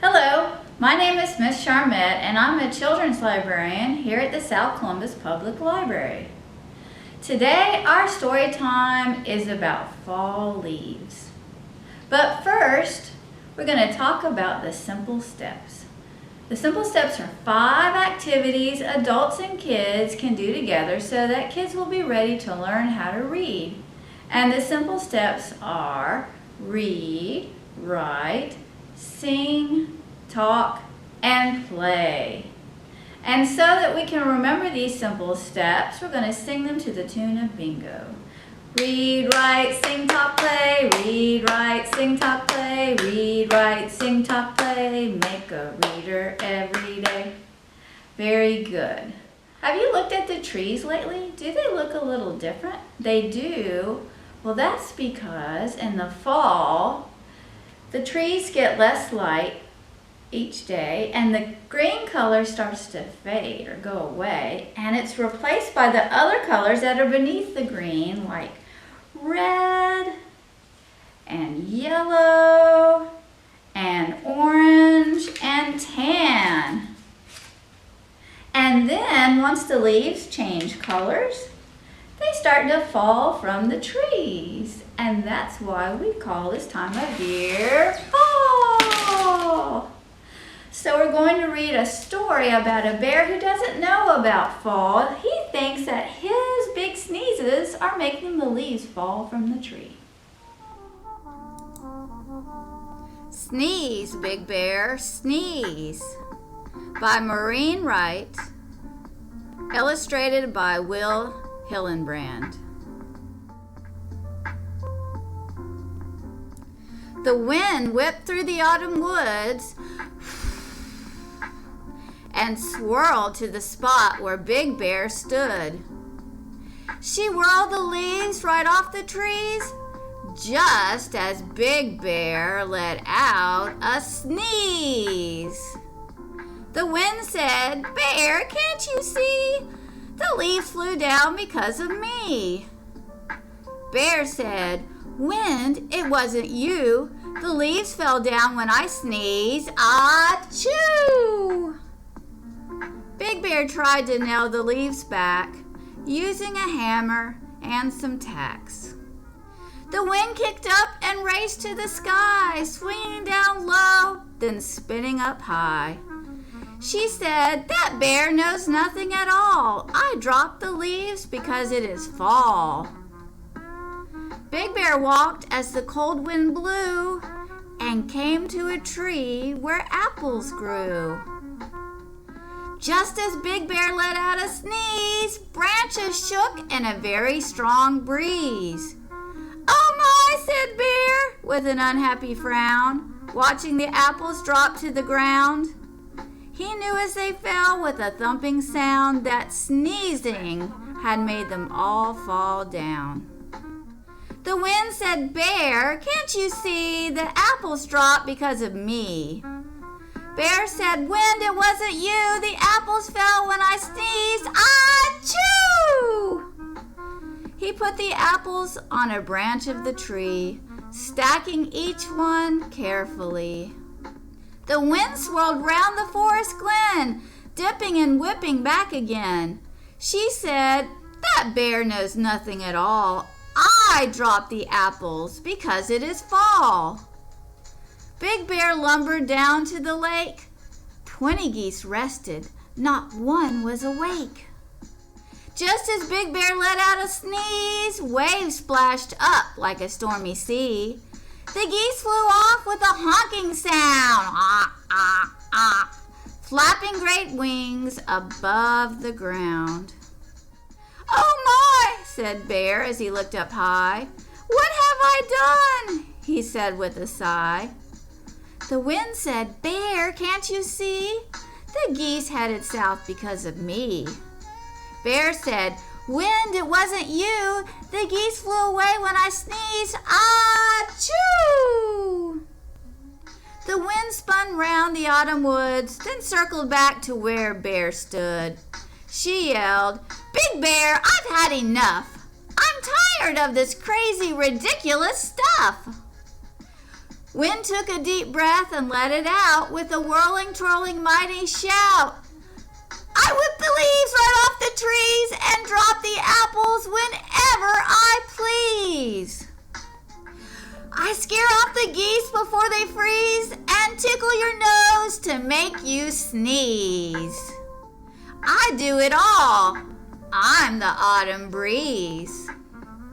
Hello, my name is Miss Charmette and I'm a children's librarian here at the South Columbus Public Library. Today our story time is about fall leaves. But first, we're going to talk about the simple steps. The simple steps are 5 activities adults and kids can do together so that kids will be ready to learn how to read. And the simple steps are read, write, sing, talk, and play. And so that we can remember these simple steps, we're going to sing them to the tune of bingo. Read, write, sing, talk, play. Read, write, sing, talk, play. Read, write, sing, talk, play. Make a reader every day. Very good. Have you looked at the trees lately? Do they look a little different? They do. Well, that's because in the fall, the trees get less light each day and the green color starts to fade or go away, and it's replaced by the other colors that are beneath the green, like red and yellow and orange and tan. And then once the leaves change colors, they start to fall from the trees. And that's why we call this time of year fall. So we're going to read a story about a bear who doesn't know about fall. He thinks that his big sneezes are making the leaves fall from the tree. Sneeze, Big Bear, sneeze, by Maureen Wright, illustrated by Will Hillenbrand. The wind whipped through the autumn woods and swirled to the spot where Big Bear stood. She whirled the leaves right off the trees just as Big Bear let out a sneeze. The wind said, "Bear, can't you see? The leaves flew down because of me." Bear said, "Wind, it wasn't you. The leaves fell down when I sneezed. Achoo!" Big Bear tried to nail the leaves back using a hammer and some tacks. The wind kicked up and raced to the sky, swinging down low, then spinning up high. She said, "That bear knows nothing at all. I dropped the leaves because it is fall." Big Bear walked as the cold wind blew and came to a tree where apples grew. Just as Big Bear let out a sneeze, branches shook in a very strong breeze. "Oh my," said Bear, with an unhappy frown, watching the apples drop to the ground. He knew as they fell with a thumping sound that sneezing had made them all fall down. The wind said, "Bear, can't you see the apples dropped because of me?" Bear said, "Wind, it wasn't you. The apples fell when I sneezed. Achoo!" He put the apples on a branch of the tree, stacking each one carefully. The wind swirled round the forest glen, dipping and whipping back again. She said, "That bear knows nothing at all. I dropped the apples because it is fall." Big Bear lumbered down to the lake. 20 geese rested. Not one was awake. Just as Big Bear let out a sneeze, waves splashed up like a stormy sea. The geese flew off with a honking sound, ah, ah, ah, flapping great wings above the ground. "Oh my," said Bear as he looked up high. "What have I done?" he said with a sigh. The wind said, "Bear, can't you see? The geese headed south because of me." Bear said, "Wind, it wasn't you. The geese flew away when I sneezed. Achoo!" The wind spun round the autumn woods, then circled back to where Bear stood. She yelled, "Big Bear, I've had enough. I'm tired of this crazy, ridiculous stuff." Wind took a deep breath and let it out with a whirling, twirling, mighty shout. I whip the leaves right off the trees and drop the apples whenever I please. I scare off the geese before they freeze and tickle your nose to make you sneeze. I do it all. I'm the autumn breeze.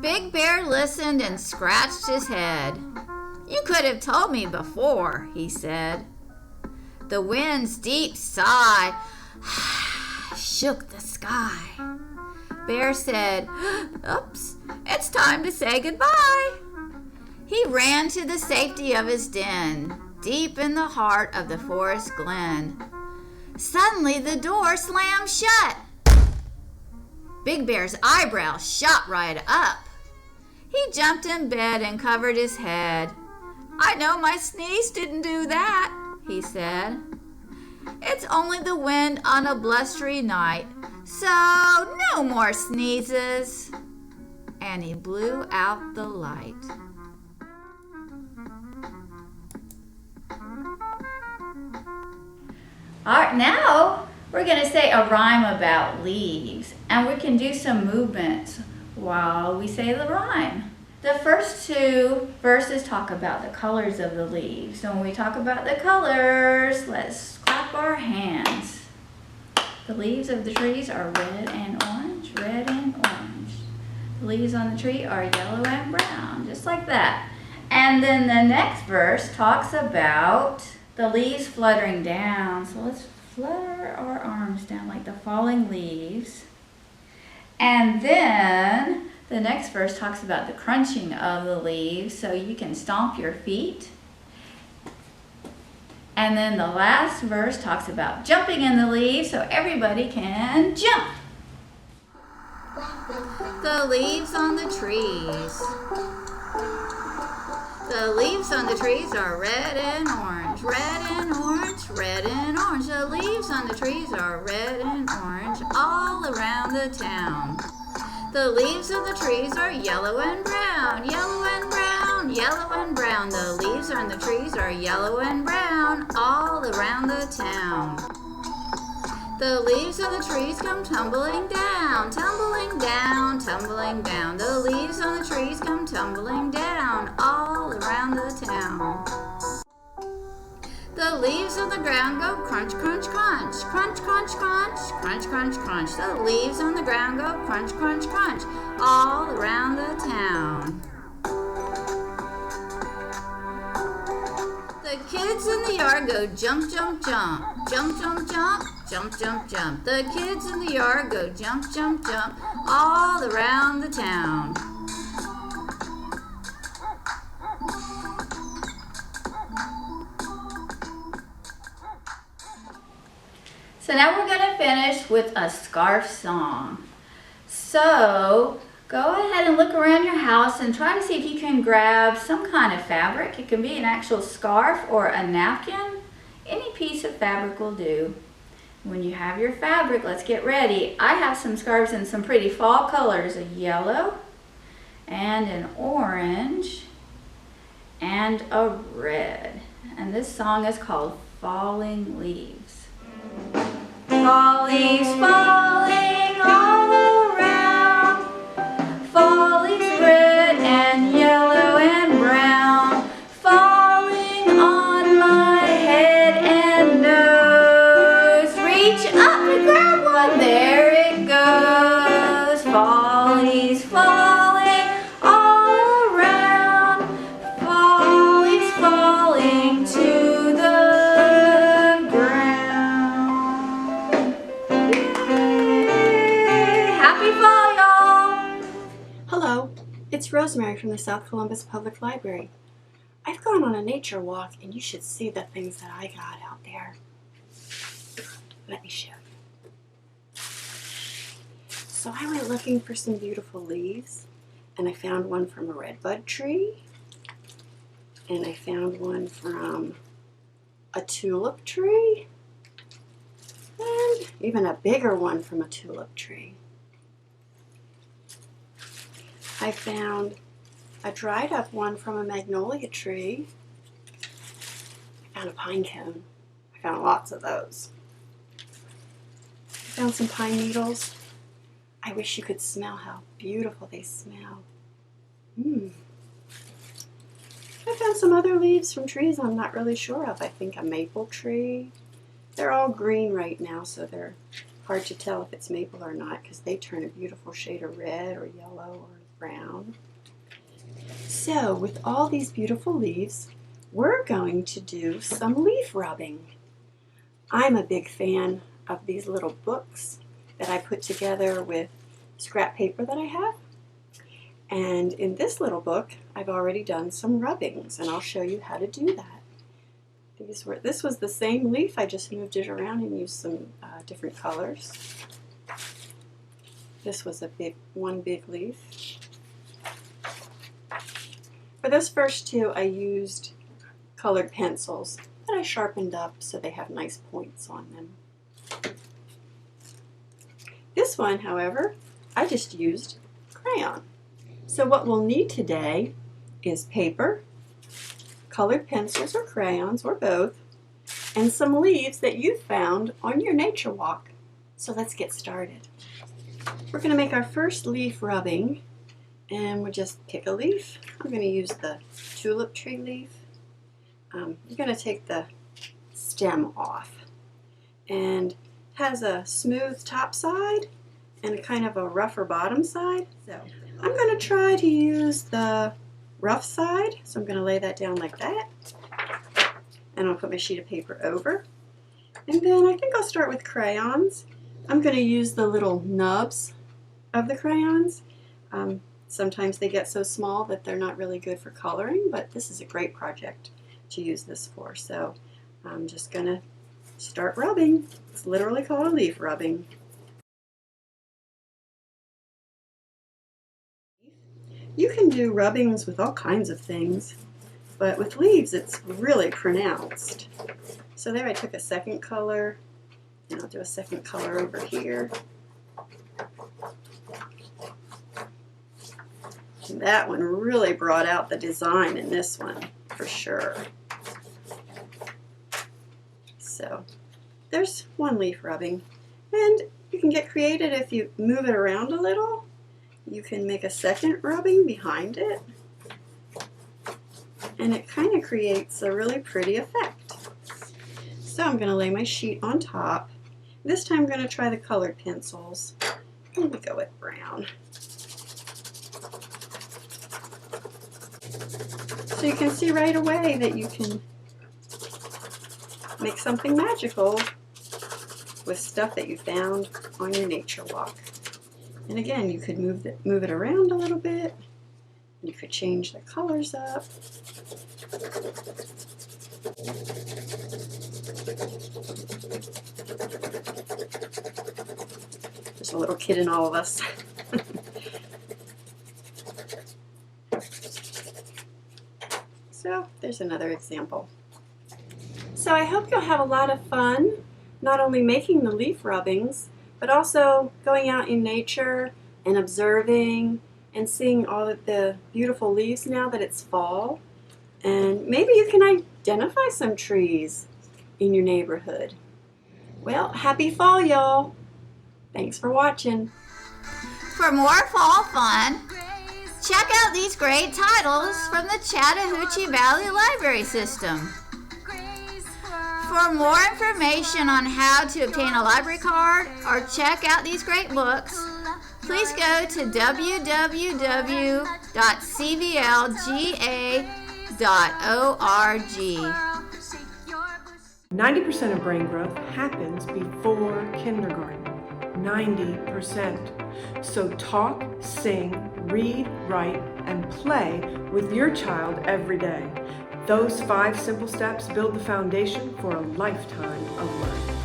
Big Bear listened and scratched his head. You could have told me before, he said. The wind's deep sigh shook the sky. Bear said, oops, it's time to say goodbye. He ran to the safety of his den, deep in the heart of the forest glen. Suddenly the door slammed shut. Big Bear's eyebrows shot right up. He jumped in bed and covered his head. I know my sneeze didn't do that, he said. It's only the wind on a blustery night, so no more sneezes. And he blew out the light. All right, now we're going to say a rhyme about leaves, and we can do some movements while we say the rhyme. The first two verses talk about the colors of the leaves. So when we talk about the colors, let's clap our hands. The leaves of the trees are red and orange, red and orange. The leaves on the tree are yellow and brown, just like that. And then the next verse talks about the leaves fluttering down. So let's flutter our arms down like the falling leaves. And then the next verse talks about the crunching of the leaves, so you can stomp your feet. And then the last verse talks about jumping in the leaves, so everybody can jump. The leaves on the trees. The leaves on the trees are red and orange, red and orange, red and orange. The leaves on the trees are red and orange all around the town. The leaves of the trees are yellow and brown, yellow and brown, yellow and brown. The leaves on the trees are yellow and brown all around the town. The leaves of the trees come tumbling down, tumbling down, tumbling down. The leaves on the trees come tumbling down all around the town. The leaves on the ground go crunch, crunch, crunch, crunch, crunch, crunch, crunch, crunch, crunch. The leaves on the ground go crunch, crunch, crunch all around the town. The kids in the yard go jump, jump, jump, jump, jump, jump, jump, jump, jump. The kids in the yard go jump, jump, jump all around the town. So now we're going to finish with a scarf song. So go ahead and look around your house and try to see if you can grab some kind of fabric. It can be an actual scarf or a napkin. Any piece of fabric will do. When you have your fabric, let's get ready. I have some scarves in some pretty fall colors, a yellow and an orange and a red. And this song is called Falling Leaves. Fall leaves falling all around, fall leaves red and yellow and brown, falling on my head and nose. Reach up and grab one, there it goes. Fall leaves falling all around, fall leaves falling to the ground. Hello, it's Rosemary from the South Columbus Public Library. I've gone on a nature walk and you should see the things that I got out there. Let me show you. So I went looking for some beautiful leaves and I found one from a redbud tree and I found one from a tulip tree and even a bigger one from a tulip tree. I found a dried up one from a magnolia tree found a pine cone. I found lots of those. I found some pine needles. I wish you could smell how beautiful they smell. I found some other leaves from trees I'm not really sure of. I think a maple tree. They're all green right now, so they're hard to tell if it's maple or not because they turn a beautiful shade of red or yellow or brown. So with all these beautiful leaves, we're going to do some leaf rubbing. I'm a big fan of these little books that I put together with scrap paper that I have. And in this little book, I've already done some rubbings, and I'll show you how to do that. This was the same leaf, I just moved it around and used some different colors. This was one big leaf. For those first two, I used colored pencils that I sharpened up so they have nice points on them. This one, however, I just used crayon. So what we'll need today is paper, colored pencils or crayons or both, and some leaves that you found on your nature walk. So let's get started. We're going to make our first leaf rubbing, and we'll just pick a leaf. I'm going to use the tulip tree leaf. You're going to take the stem off, and it has a smooth top side and a kind of a rougher bottom side. So I'm going to try to use the rough side, so I'm going to lay that down like that, and I'll put my sheet of paper over. And then I think I'll start with crayons. I'm going to use the little nubs of the crayons. Sometimes they get so small that they're not really good for coloring, but this is a great project to use this for. So I'm just going to start rubbing. It's literally called a leaf rubbing. You can do rubbings with all kinds of things, but with leaves it's really pronounced. So there I took a second color, and I'll do a second color over here. And that one really brought out the design in this one, for sure. So there's one leaf rubbing, and you can get creative if you move it around a little. You can make a second rubbing behind it, and it kind of creates a really pretty effect. So I'm going to lay my sheet on top. This time I'm going to try the colored pencils. Let me go with brown. So you can see right away that you can make something magical with stuff that you found on your nature walk. And again, you could move it around a little bit. You could change the colors up. There's a little kid in all of us. So there's another example. So I hope you'll have a lot of fun, not only making the leaf rubbings, but also going out in nature and observing and seeing all of the beautiful leaves now that it's fall. And maybe you can identify some trees in your neighborhood. Well, happy fall, y'all. Thanks for watching. For more fall fun, check out these great titles from the Chattahoochee Valley Library System. For more information on how to obtain a library card or check out these great books, please go to www.cvlga.org. 90% of brain growth happens before kindergarten. 90%. So talk, sing, read, write, and play with your child every day. Those 5 simple steps build the foundation for a lifetime of learning.